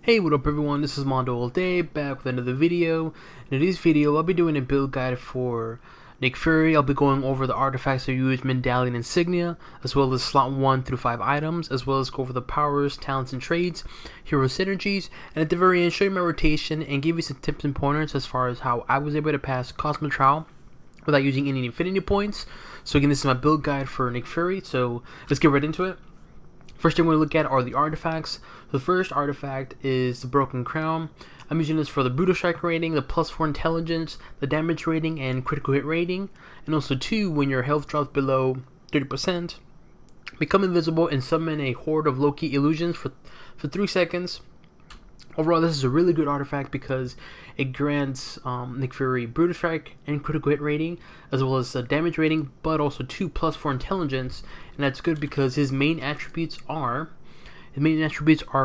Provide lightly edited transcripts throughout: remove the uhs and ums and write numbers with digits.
Hey, what up everyone, this is MandoAllDay, back with another video. In today's video, I'll be doing a build guide for Nick Fury. I'll be going over the artifacts that use medallion insignia, as well as slot 1 through 5 items, as well as go over the powers, talents, and trades, hero synergies, and at the very end, show you my rotation and give you some tips and pointers as far as how I was able to pass Cosmic Trial without using any infinity points. So again, this is my build guide for Nick Fury, so let's get right into it. First thing we're going to look at are the artifacts. The first artifact is the Broken Crown. I'm using this for the Brutal Strike rating, the +4 intelligence, the damage rating, and critical hit rating. And also 2, when your health drops below 30%, become invisible and summon a horde of low-key illusions for 3 seconds. Overall, this is a really good artifact because it grants Nick Fury Brutal Strike and critical hit rating, as well as damage rating, but also 2 +4 intelligence, and that's good because his main attributes are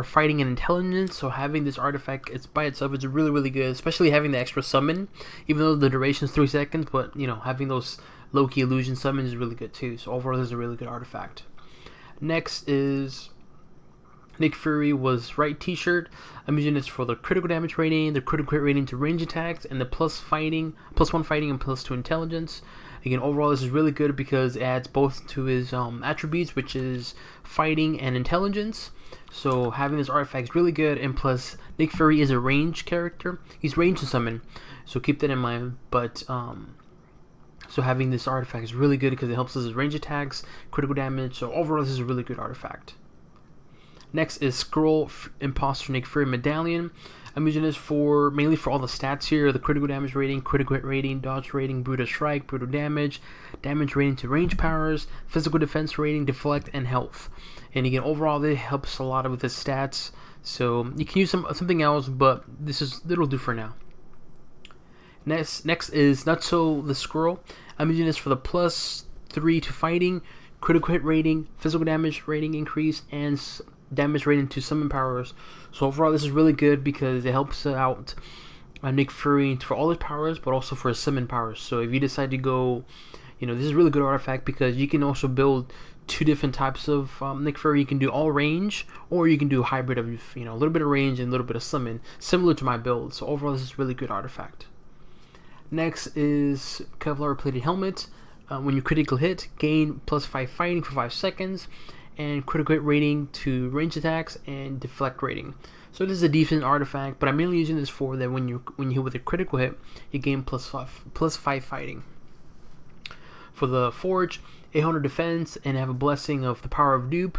fighting and intelligence. So having this artifact, it's by itself, is really good, especially having the extra summon, even though the duration is 3 seconds. But you know, having those low-key illusion summons is really good too. So overall, this is a really good artifact. Next is Nick Fury was right t-shirt. I'm using this for the critical damage rating, the critical hit rating to range attacks, and the +1 fighting and +2 intelligence. Again, overall this is really good because it adds both to his attributes, which is fighting and intelligence. So having this artifact is really good, and plus Nick Fury is a range character. He's ranged to summon, so keep that in mind. But so having this artifact is really good because it helps us with range attacks, critical damage. So overall this is a really good artifact. Next is Scroll Imposter Nick Fury Medallion. I'm using this mainly for all the stats here: the critical damage rating, critical hit rating, dodge rating, brutal strike, brutal damage, damage rating to range powers, physical defense rating, deflect, and health. And again, overall, it helps a lot with the stats. So you can use something else, but it'll do for now. Next is Nutso the Squirrel. I'm using this for the +3 to fighting, critical hit rating, physical damage rating increase, and damage rating to summon powers. So overall this is really good because it helps out Nick Fury for all his powers, but also for his summon powers. So if you decide to go, this is a really good artifact because you can also build 2 different types of Nick Fury. You can do all range, or you can do a hybrid of a little bit of range and a little bit of summon, similar to my build. So overall this is a really good artifact. Next is Kevlar Plated Helmet. When you critical hit, gain +5 fighting for 5 seconds, and critical hit rating to range attacks and deflect rating. So this is a decent artifact, but I'm mainly using this for that when you hit with a critical hit, you gain +5 fighting. For the Forge, 800 defense, and have a blessing of the power of dupe.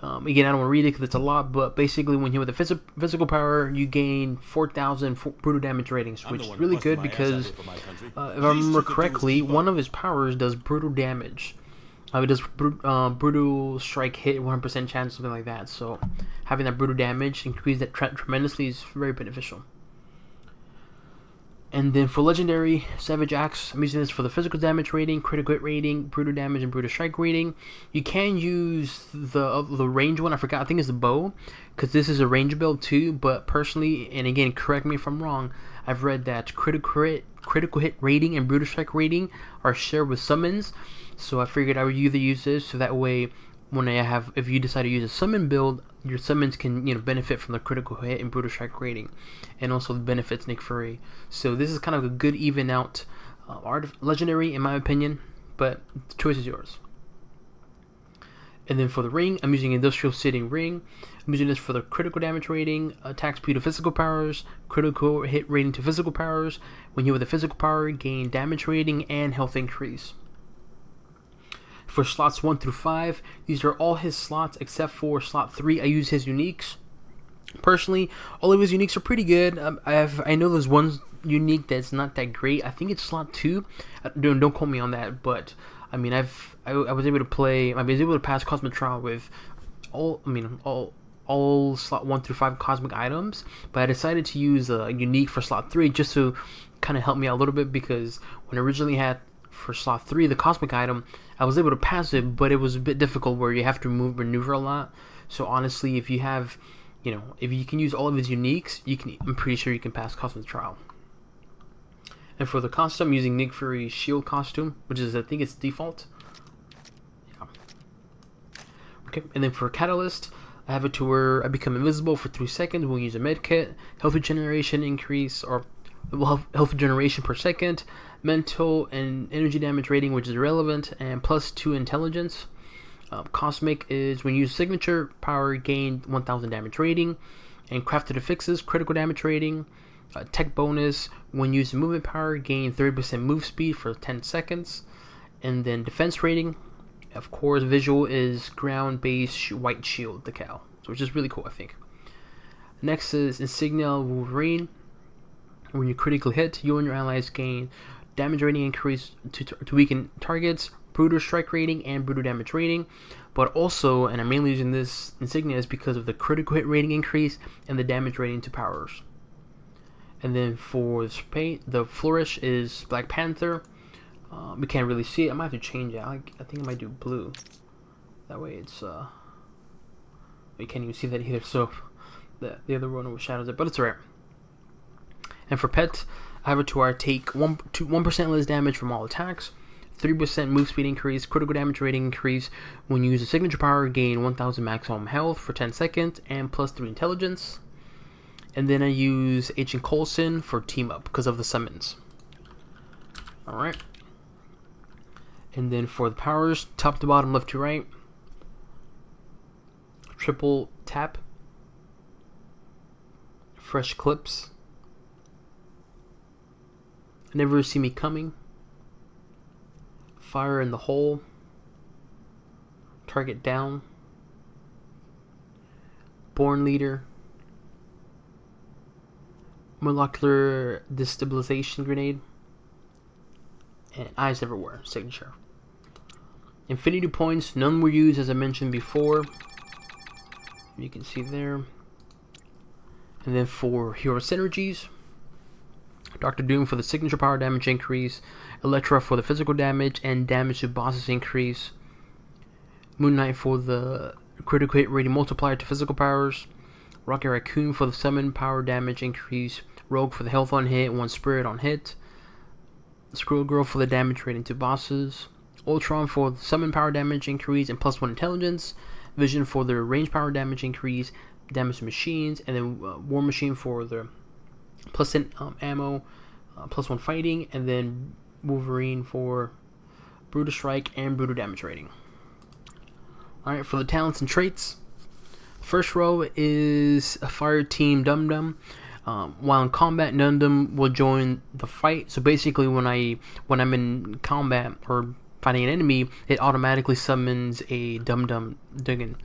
Again, I don't want to read it because it's a lot, but basically when you hit with a physical power, you gain 4,000 brutal damage ratings, which is really good because if I remember correctly, one of his powers does brutal damage. It does brutal strike hit, 100% chance, something like that. So having that brutal damage increase that tremendously is very beneficial. And then for legendary Savage Axe, I'm using this for the physical damage rating, critical hit rating, brutal damage, and brutal strike rating. You can use the range one. I think it's the bow, because this is a range build too. But personally, and again, correct me if I'm wrong, I've read that critical hit rating and brutal strike rating are shared with summons. So I figured I would either use this so that way if you decide to use a summon build, your summons can benefit from the critical hit and brutal strike rating, and also the benefits Nick Fury. So this is kind of a good even out legendary in my opinion, but the choice is yours. And then for the ring, I'm using Industrial Sitting Ring. I'm using this for the critical damage rating, attack speed to physical powers, critical hit rating to physical powers. When you with a physical power, gain damage rating and health increase. For slots 1 through 5, these are all his slots except for slot 3. I use his uniques. Personally, all of his uniques are pretty good. I know there's one unique that's not that great. I think it's slot 2. Don't quote me on that, but I mean I was able to pass Cosmic Trial with all slot 1 through 5 cosmic items, but I decided to use a unique for slot 3 just to kind of help me out a little bit, because when I originally had for slot 3 the cosmic item, I was able to pass it, but it was a bit difficult where you have to maneuver a lot. So honestly, if you have, if you can use all of his uniques, I'm pretty sure you can pass Cosmic Trial. And for the costume, I'm using Nick Fury's shield costume, which is, I think it's default. Yeah. Okay, and then for Catalyst, I I have it to where I become invisible for 3 seconds when we use a med kit. Health regeneration increase, or health regeneration per second. Mental and energy damage rating, which is irrelevant, and +2 intelligence. Cosmic is when you use signature power, gain 1000 damage rating. And crafted affixes, critical damage rating. Tech bonus, when using movement power, gain 30% move speed for 10 seconds. And then defense rating, of course, visual is ground-based white shield decal, which is really cool, I think. Next is Insignia Wolverine. When you critically hit, you and your allies gain damage rating increase to weaken targets, brutal strike rating, and brutal damage rating. But also, and I'm mainly using this insignia is because of the critical hit rating increase and the damage rating to powers. And then for the flourish is Black Panther. We can't really see it. I might have to change it. I think I might do blue. That way it's you can't even see that either. So the other one shadows it, but it's alright. And for pet, I have it to where I take 1% less damage from all attacks, 3% move speed increase, critical damage rating increase when you use a signature power, gain 1000 maximum health for 10 seconds, and +3 intelligence. And then I use Agent Coulson for team up because of the summons. Alright. And then for the powers, top to bottom, left to right, triple tap, fresh clips, never see me coming, fire in the hole, target down, born leader, molecular destabilization grenade, and eyes everywhere signature. Infinity points, none were used as I mentioned before. You can see there. And then for hero synergies, Dr. Doom for the signature power damage increase, Elektra for the physical damage and damage to bosses increase, Moon Knight for the critical hit rating multiplier to physical powers, Rocket Raccoon for the summon power damage increase, Rogue for the health on hit, 1 spirit on hit, Squirrel Girl for the damage rating to bosses, Ultron for the summon power damage increase and +1 intelligence, Vision for the range power damage increase, damage to machines, and then War Machine for the +10 ammo, +1 fighting, and then Wolverine for brutal strike and brutal damage rating. Alright, for the talents and traits, first row is a fire team Dum Dum. While in combat, Dum Dum will join the fight. So basically, when I'm in combat or fighting an enemy, it automatically summons a Dum Dum Duggan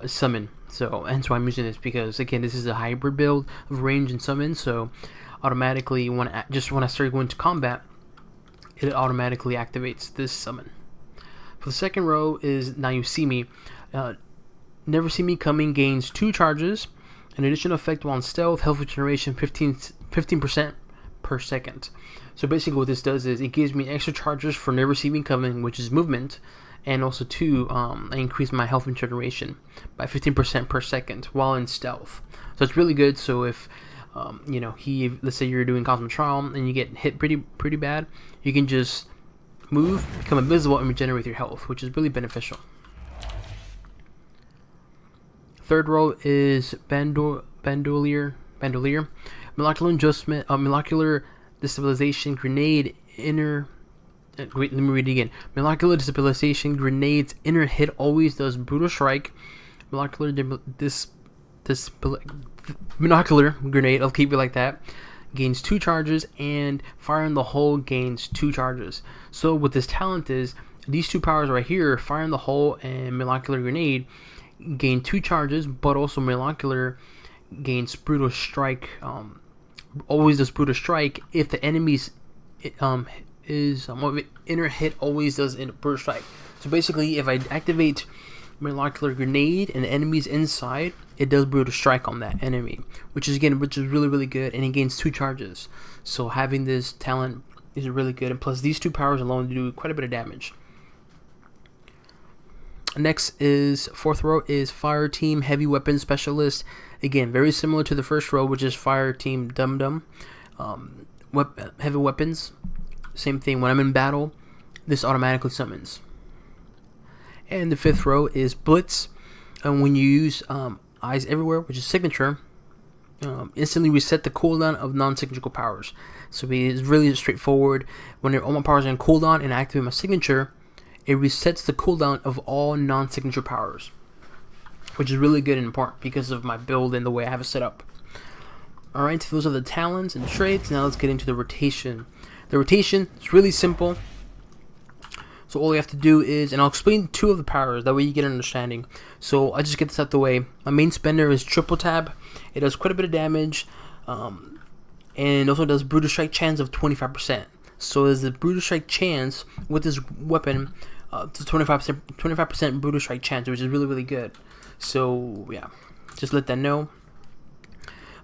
summon. So hence why I'm using this, because again, this is a hybrid build of range and summon. So automatically, when I start going to combat, it automatically activates this summon. For the second row is Now You See Me. Never See Me Coming gains 2 charges. An additional effect while in stealth, health regeneration 15% per second. So basically what this does is it gives me extra charges for Never See Me Coming, which is movement, and also I increase my health regeneration by 15% per second while in stealth. So it's really good. So if let's say you're doing Cosmic Trial and you get hit pretty bad, you can just move, become invisible, and regenerate your health, which is really beneficial. Third row is Bandolier, molecular adjustment, molecular destabilization grenade inner. Wait, let me read it again. Molecular destabilization grenades inner hit always does brutal strike. Molecular grenade, I'll keep it like that, gains 2 charges, and fire in the hole gains 2 charges. So what this talent is, these 2 powers right here, fire in the hole and molecular grenade, gain 2 charges, but also molecular gains brutal strike. Always does brutal strike if the enemy's inner hit always does brutal strike. So basically, if I activate molecular grenade and the enemy's inside, it does brutal strike on that enemy, which is really, really good, and it gains 2 charges. So having this talent is really good, and plus these 2 powers alone do quite a bit of damage. Next is fourth row is Fire Team Heavy Weapons Specialist. Again, very similar to the first row, which is Fire Team Dum Dum. Heavy weapons, same thing. When I'm in battle, this automatically summons. And the fifth row is Blitz. And when you use Eyes Everywhere, which is signature, instantly reset the cooldown of non-signature powers. So it's really straightforward. When all my powers are in cooldown and I activate my signature, it resets the cooldown of all non-signature powers, which is really good and important because of my build and the way I have it set up. Alright, so those are the talents and traits. Now let's get into the rotation. The rotation is really simple. So all you have to do is, and I'll explain 2 of the powers, that way you get an understanding. So I'll just get this out the way. My main spender is triple tab. It does quite a bit of damage, and also does brutal strike chance of 25%. So there's the brutal strike chance with this weapon, to 25% brutal strike chance, which is really good. So yeah, just let that know.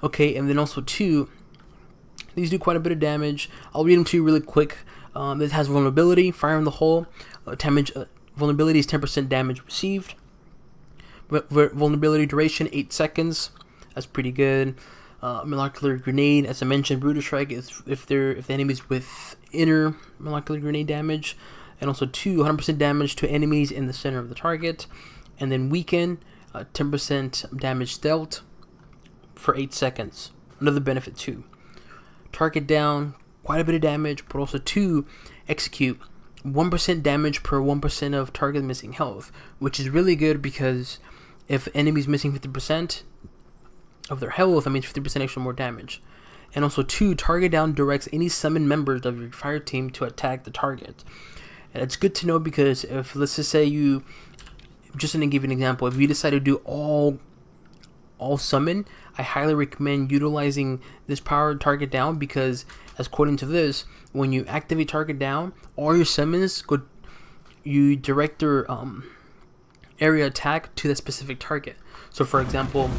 Okay, and then also 2, these do quite a bit of damage. I'll read them to you really quick. This has vulnerability, fire in the hole. Vulnerability is 10% damage received. Vulnerability duration 8 seconds. That's pretty good. Molecular grenade, as I mentioned, brutal strike is if the enemies with inner molecular grenade damage, and also 100% damage to enemies in the center of the target. And then weaken, 10% damage dealt for 8 seconds. Another benefit too. Target down, quite a bit of damage, but also 2, execute, 1% damage per 1% of target missing health, which is really good because if enemies missing 50% of their health, that means 50% extra more damage. And also 2, target down directs any summoned members of your fire team to attack the target. And it's good to know because if, let's just say you, just to give you an example, if you decide to do all summon, I highly recommend utilizing this power target down, because as according to this, when you activate target down, all your summons you direct their area attack to that specific target. So for example,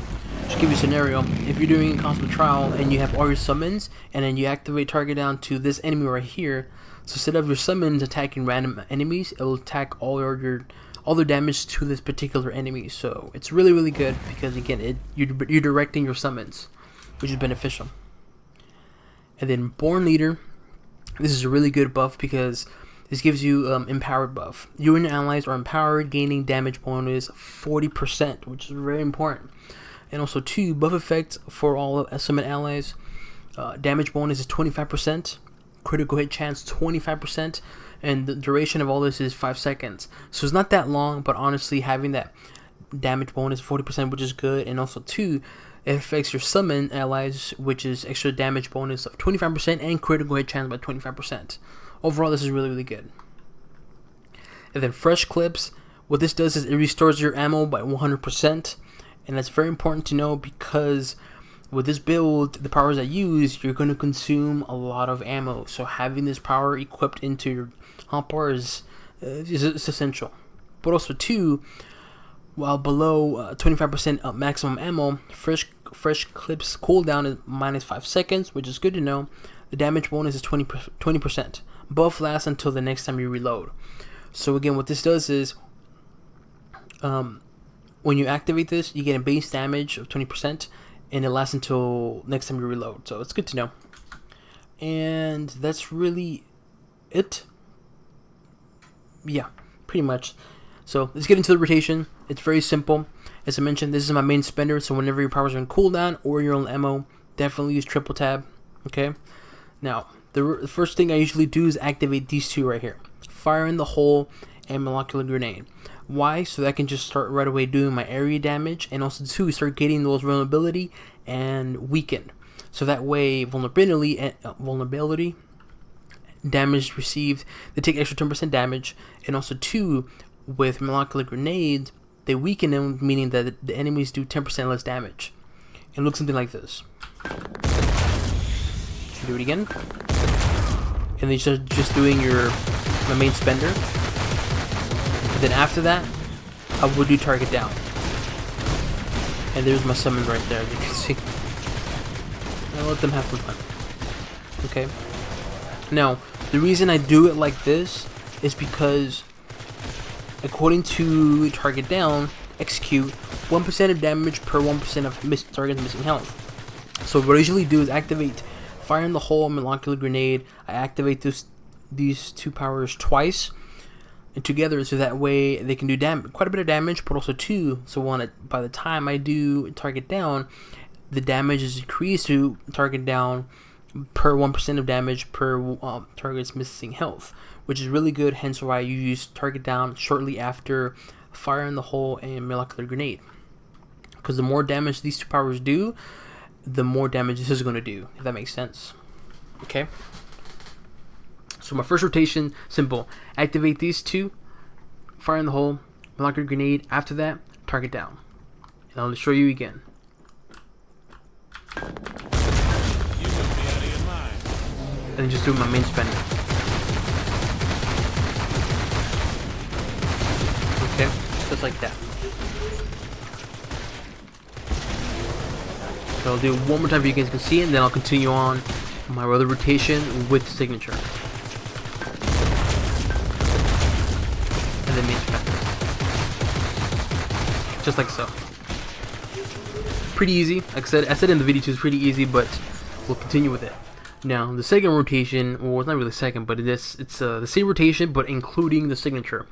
just give you a scenario, if you're doing a cosmic trial and you have all your summons and then you activate target down to this enemy right here, so instead of your summons attacking random enemies, it will attack all their damage to this particular enemy. So it's really good because again, you're directing your summons, which is beneficial. And then Born Leader, this is a really good buff because this gives you empowered buff. You and your allies are empowered, gaining damage bonus 40%, which is very important. And also 2, buff effect for all summon allies. Damage bonus is 25%, critical hit chance 25%, and the duration of all this is 5 seconds. So it's not that long, but honestly, having that damage bonus 40%, which is good. And also 2, it affects your summon allies, which is extra damage bonus of 25% and critical hit chance by 25%. Overall, this is really good. And then Fresh Clips, what this does is it restores your ammo by 100%, and that's very important to know because with this build, the powers I use, you're going to consume a lot of ammo. So having this power equipped into your hotbar is essential. But also 2, while below 25% maximum ammo, Fresh Clips cooldown is minus 5 seconds, which is good to know. The damage bonus is 20%. Buff lasts until the next time you reload. So again, what this does is, when you activate this, you get a base damage of 20%, and it lasts until next time you reload. So it's good to know. And that's really it. Yeah, pretty much. So let's get into the rotation. It's very simple. As I mentioned, this is my main spender, so whenever your powers are in cooldown or you're on ammo, definitely use triple tab. Okay. Now, the first thing I usually do is activate these 2 right here. Fire in the hole and molecular grenade. Why? So that I can just start right away doing my area damage, and also 2, start getting those vulnerability and weaken. So that way, vulnerability damage received, they take extra 10% damage, and also 2, with molecular grenades, they weaken them, meaning that the enemies do 10% less damage. It looks something like this. Do it again, and then you start just doing my main spender. And then after that, I would do target down. And there's my summon right there, as you can see. I'll let them have some fun. Okay. Now, the reason I do it like this is because, according to target down, execute 1% of damage per 1% of target's missing health. So what I usually do is activate Fire in the Hole, molecular grenade. I activate these 2 powers twice. together, so that way they can do quite a bit of damage, but also 2, so by the time I do target down, the damage is increased to target down per 1% of damage per target's missing health, which is really good, hence why you use target down shortly after fire in the hole and molecular grenade, because the more damage these 2 powers do, the more damage this is going to do, if that makes sense. Okay, so my first rotation, simple, activate these 2, fire in the hole, molecular grenade, after that target down, and I'll show you again. And just do my main spending. Okay, just like that. So I'll do it one more time so you guys can see it, and then I'll continue on my other rotation with signature. And then main spending. Just like so. Pretty easy. Like I said in the video too, it's pretty easy, but we'll continue with it. Now, the second rotation, well, it's not really second, but it's the same rotation, but including the signature.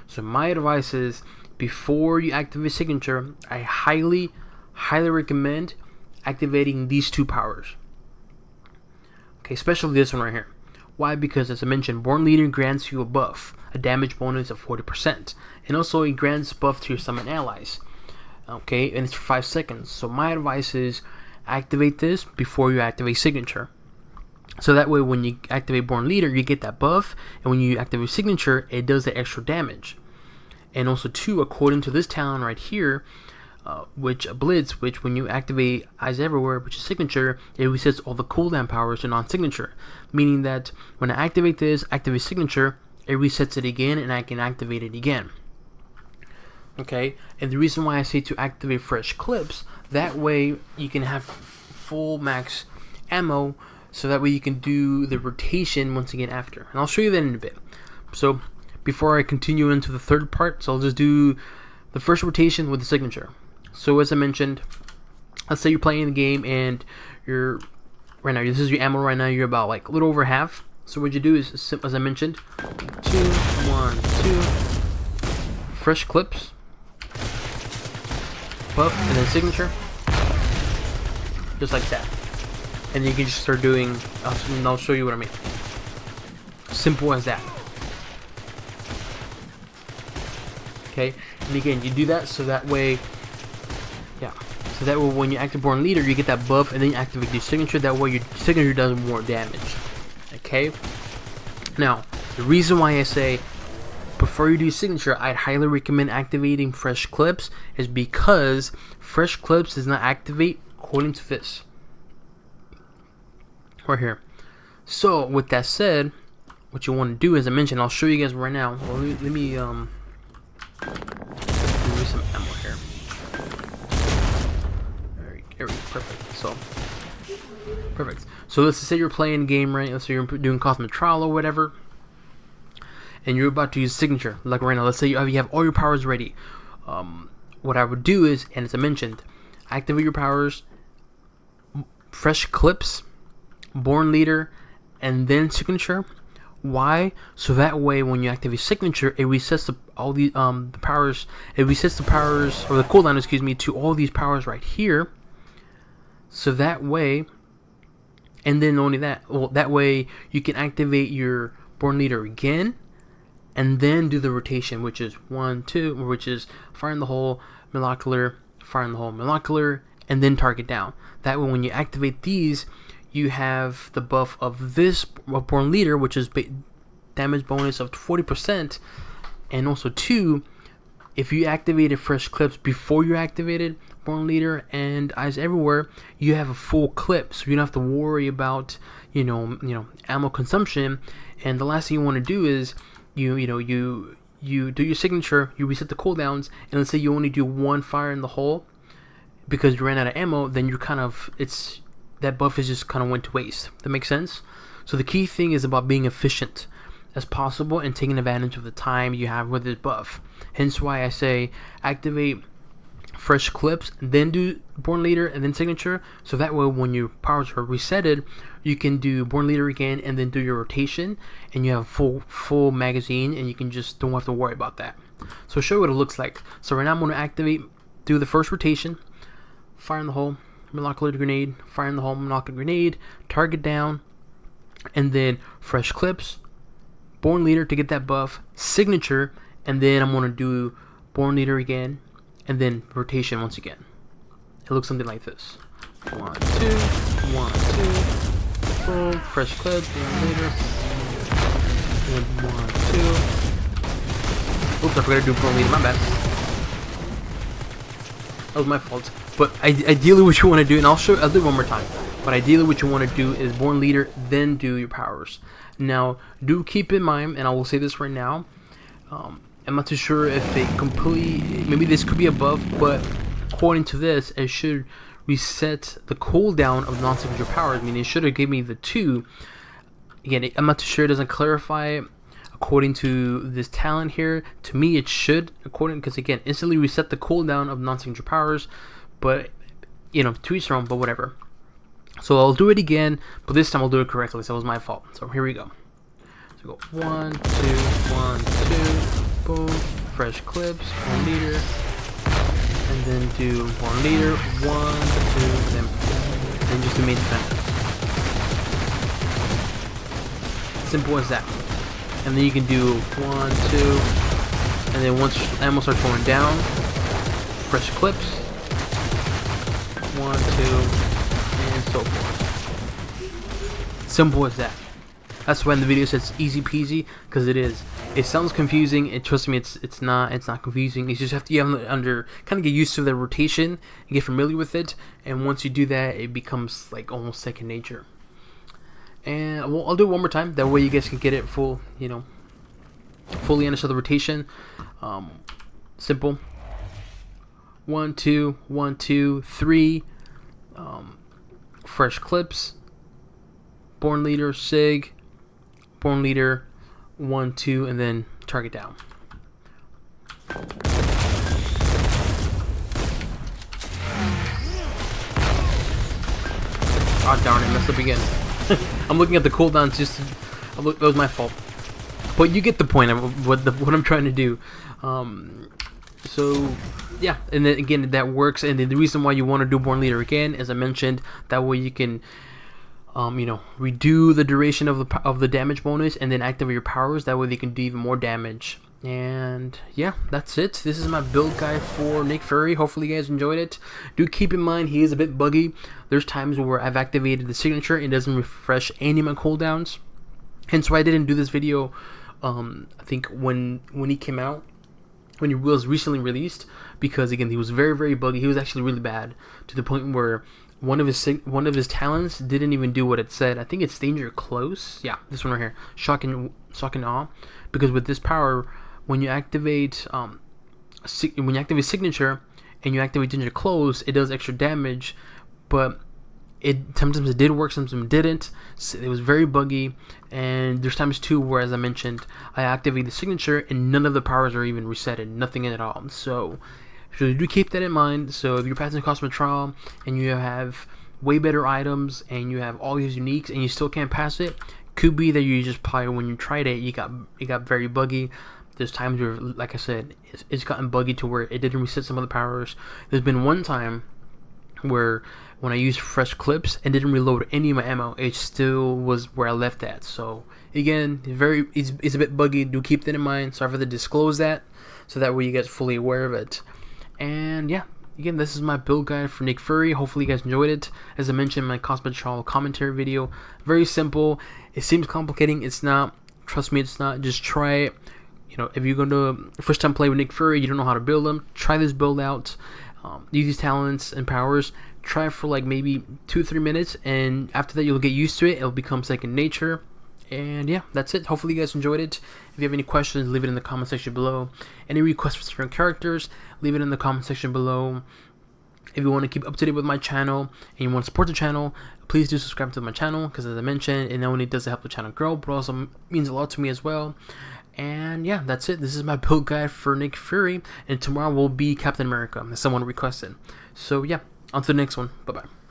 So my advice is, before you activate signature, I highly recommend activating these 2 powers. Okay, especially this one right here. Why? Because as I mentioned, Born Leader grants you a buff, a damage bonus of 40%, and also it grants buff to your summon allies. Okay, and it's for 5 seconds. So my advice is activate this before you activate signature. So that way when you activate Born Leader, you get that buff, and when you activate signature, it does the extra damage. And also 2, according to this talent right here, which Blitz, which when you activate Eyes Everywhere, which is signature, it resets all the cooldown powers to non-signature. Meaning that when I activate this, activate signature, it resets it again, and I can activate it again. Okay, and the reason why I say to activate fresh clips, that way you can have full max ammo, so that way you can do the rotation once again after. And I'll show you that in a bit. So before I continue into the third part, so I'll just do the first rotation with the signature. So as I mentioned, let's say you're playing the game and you're right now, this is your ammo right now, you're about like a little over half. So what you do is, as I mentioned, 2, 1, 2, fresh clips, buff, and then signature, just like that. And you can just start doing, and I'll show you what I mean. Simple as that. Okay, and again, you do that so that way, yeah, so that way when you activate Born Leader, you get that buff, and then you activate your signature. That way your signature does more damage. Okay. Now, the reason why I say before you do signature, I'd highly recommend activating fresh clips is because fresh clips does not activate according to this right here. So with that said, what you want to do, as I mentioned, I'll show you guys right now. Well, let me some ammo here. There we go, perfect. So perfect. So let's say you're playing a game, right? Let's say you're doing Cosmic Trial or whatever, and you're about to use signature. Like right now, let's say you have all your powers ready. What I would do is, and as I mentioned, activate your powers, fresh clips, Born Leader, and then signature. Why? So that way when you activate signature, it resets the powers. It resets the powers, or the cooldown, excuse me, to all these powers right here. So that way, and then only that, well, that way you can activate your Born Leader again, and then do the rotation, which is 1, 2, which is fire in the hole, molecular, fire in the hole, molecular, and then target down. That way when you activate these, you have the buff of this Born Leader, which is damage bonus of 40%, and also 2, if you activated fresh clips before you activated Born Leader and Eyes Everywhere, you have a full clip, so you don't have to worry about you know ammo consumption. And the last thing you want to do is you do your signature, you reset the cooldowns, and let's say you only do 1 fire in the hole because you ran out of ammo, then you're kind of, that buff is just kind of went to waste. That makes sense? So the key thing is about being efficient as possible and taking advantage of the time you have with this buff. Hence why I say activate fresh clips, then do born leader and then signature, so that way when your powers are resetted, you can do born leader again and then do your rotation, and you have full magazine, and you can just don't have to worry about that. So I'll show you what it looks like. So right now I'm going to activate, do the first rotation, fire in the hole, molecular grenade, fire in the hole, molecular grenade, target down, and then fresh clips, born leader to get that buff, signature, and then I'm going to do born leader again, and then rotation once again. It looks something like this. 1, 2, 1, 2, boom, fresh clip, born leader, and 1, 2. Oops, I forgot to do born leader, my bad. That was my fault. But ideally what you want to do, and I'll do it one more time, but ideally what you want to do is born leader, then do your powers. Now, do keep in mind, and I will say this right now, I'm not too sure if it completely, maybe this could be a buff, but according to this, it should reset the cooldown of non-signature powers. I mean, it should have given me the 2. Again, I'm not too sure, it doesn't clarify according to this talent here. To me, it should, because again, instantly reset the cooldown of non-signature powers, but, you know, to each their own, but whatever. So I'll do it again, but this time I'll do it correctly, so it was my fault. So here we go. So go 1, 2, 1, 2. Boom, fresh clips, born leader, and then do born leader, 1, 2, then just do main defender. Simple as that. And then you can do 1, 2, and then once ammo starts going down, fresh clips, 1, 2, and so forth. Simple as that. That's why in the video says easy peasy, because it is. It sounds confusing, and trust me, it's not confusing. It's just you have to kind of get used to the rotation and get familiar with it, and once you do that, it becomes like almost second nature. And I'll do it one more time, that way you guys can get it full, you know, fully understand the rotation. Simple. 1, 2, 1, 2, 3. Fresh clips, born leader, sig, born leader, 1, 2, and then target down. Oh darn it, messed up again. I'm looking at the cooldowns, that was my fault. But you get the point of what I'm trying to do. So yeah, and then again, that works. And then the reason why you want to do born leader again, as I mentioned, that way you can you know, redo the duration of the damage bonus, and then activate your powers. That way they can do even more damage. And yeah, that's it. This is my build guide for Nick Fury. Hopefully you guys enjoyed it. Do keep in mind he is a bit buggy. There's times where I've activated the signature, it doesn't refresh any of my cooldowns. Hence why I didn't do this video. I think when he came out, when he was recently released, because again he was very buggy. He was actually really bad, to the point where one of his talents didn't even do what it said. I think it's danger close. Yeah, this one right here, shock and awe. Because with this power, when you activate signature and you activate danger close, it does extra damage. But sometimes it did work, sometimes it didn't. So it was very buggy. And there's times too where, as I mentioned, I activate the signature and none of the powers are even resetted, nothing at all. So do keep that in mind. So if you're passing Cosmic Trial and you have way better items and you have all these uniques and you still can't pass it, could be that you just probably, when you tried it, it got very buggy. There's times where, like I said, it's gotten buggy to where it didn't reset some of the powers. There's been one time where when I used fresh clips and didn't reload any of my ammo, it still was where I left at. So again, it's a bit buggy. Do keep that in mind. Sorry for the disclose that, so that way you guys are fully aware of it. And yeah, again, this is my build guide for Nick Fury. Hopefully you guys enjoyed it. As I mentioned in my Cosmic Trial commentary video, very simple. It seems complicating, it's not. Trust me, it's not. Just try it. You know, if you're going to first time play with Nick Fury, you don't know how to build him, try this build out. Use these talents and powers. Try it for like maybe 2-3 minutes, and after that you'll get used to it. It'll become second nature. And yeah, that's it. Hopefully you guys enjoyed it. If you have any questions, leave it in the comment section below. Any requests for certain characters, leave it in the comment section below. If you want to keep up to date with my channel and you want to support the channel, please do subscribe to my channel, because as I mentioned, it not only does it help the channel grow, but also means a lot to me as well. And yeah, that's it. This is my build guide for Nick Fury, and tomorrow will be Captain America, as someone requested. So yeah, on to the next one. Bye bye.